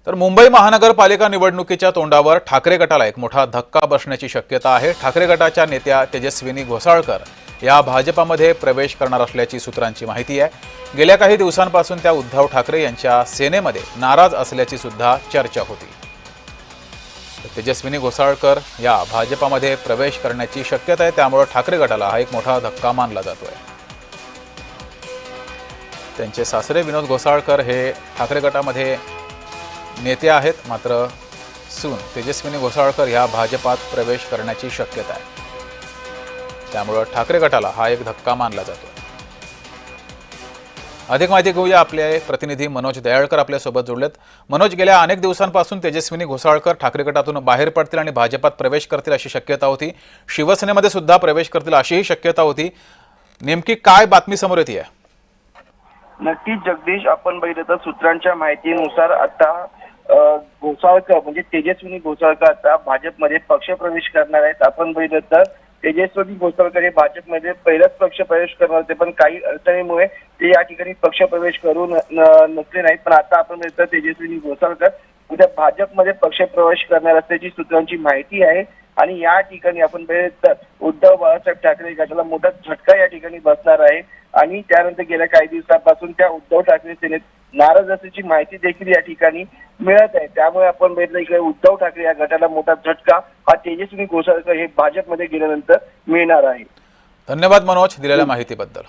तर मुंबई महानगरपालिका निवडणुकीच्या तोंडावर ठाकरे गटाला एक मोठा धक्का बसण्याची शक्यता आहे। ठाकरे गटाच्या नेत्या तेजस्विनी घोसाळकर या भाजपामध्ये प्रवेश करणार असल्याची सूत्रांची माहिती आहे। गेल्या काही दिवसांपासून त्या उद्धव ठाकरे यांच्या सेनेमध्ये नाराज असल्याची सुद्धा चर्चा होती। तेजस्विनी घोसाळकर या भाजपामध्ये प्रवेश करण्याची शक्यता आहे, त्यामुळे ठाकरे गटाला हा एक मोठा धक्का मानला जातोय। त्यांचे सासरे विनोद घोसाळकर हे ठाकरे गटामध्ये नेते आहेत, मात्र सून तेजस्विनी घोसाळकर ह्या भाजपात प्रवेश करण्याची शक्यता आहे, त्यामुळे ठाकरे गटाला हा एक धक्का मानला जातो। अधिक माहिती घेऊया, आपले प्रतिनिधी मनोज दयाळकर आपल्या सोबत जोडलेत। मनोज, गेल्या अनेक दिवसांपासून तेजस्विनी घोसाळकर ठाकरे गटातून बाहेर पडतील आणि भाजपात प्रवेश करतील अशी शक्यता होती। शिवसेनेमध्ये सुद्धा प्रवेश करतील अशीही शक्यता होती। नेमकी काय बातमी समोर येते आहे? नक्कीच जगदीश, आपण बघितलं तर सूत्रांच्या माहितीनुसार आता घोसाळकर म्हणजे तेजस्विनी घोसाळकर आता भाजपमध्ये पक्षप्रवेश करणार आहेत। आपण बघितलं तर तेजस्विनी घोसाळकर हे भाजपमध्ये पहिलाच पक्षप्रवेश करणार होते, पण काही अडचणीमुळे ते या ठिकाणी पक्षप्रवेश करू नसले नाहीत। पण आता आपण बघितलं तेजस्विनी घोसाळकर उद्या भाजपमध्ये पक्षप्रवेश करणार असल्याची सूत्रांची माहिती आहे। आणि या ठिकाणी आपण बघितलं उद्धव बाळासाहेब ठाकरे गटाला मोठा झटका या ठिकाणी बसणार आहे। आणि त्यानंतर गेल्या काही दिवसांपासून त्या उद्धव ठाकरे सेनेत नाराज असल्याची माहिती देखील या ठिकाणी मिळत आहे। त्यामुळे आपण बघितलं की उद्धव ठाकरे या गटाला मोठा झटका हा तेजस्विनी घोसाळकर हे भाजपमध्ये गेल्यानंतर मिळणार आहे। धन्यवाद मनोज दिलेल्या माहितीबद्दल।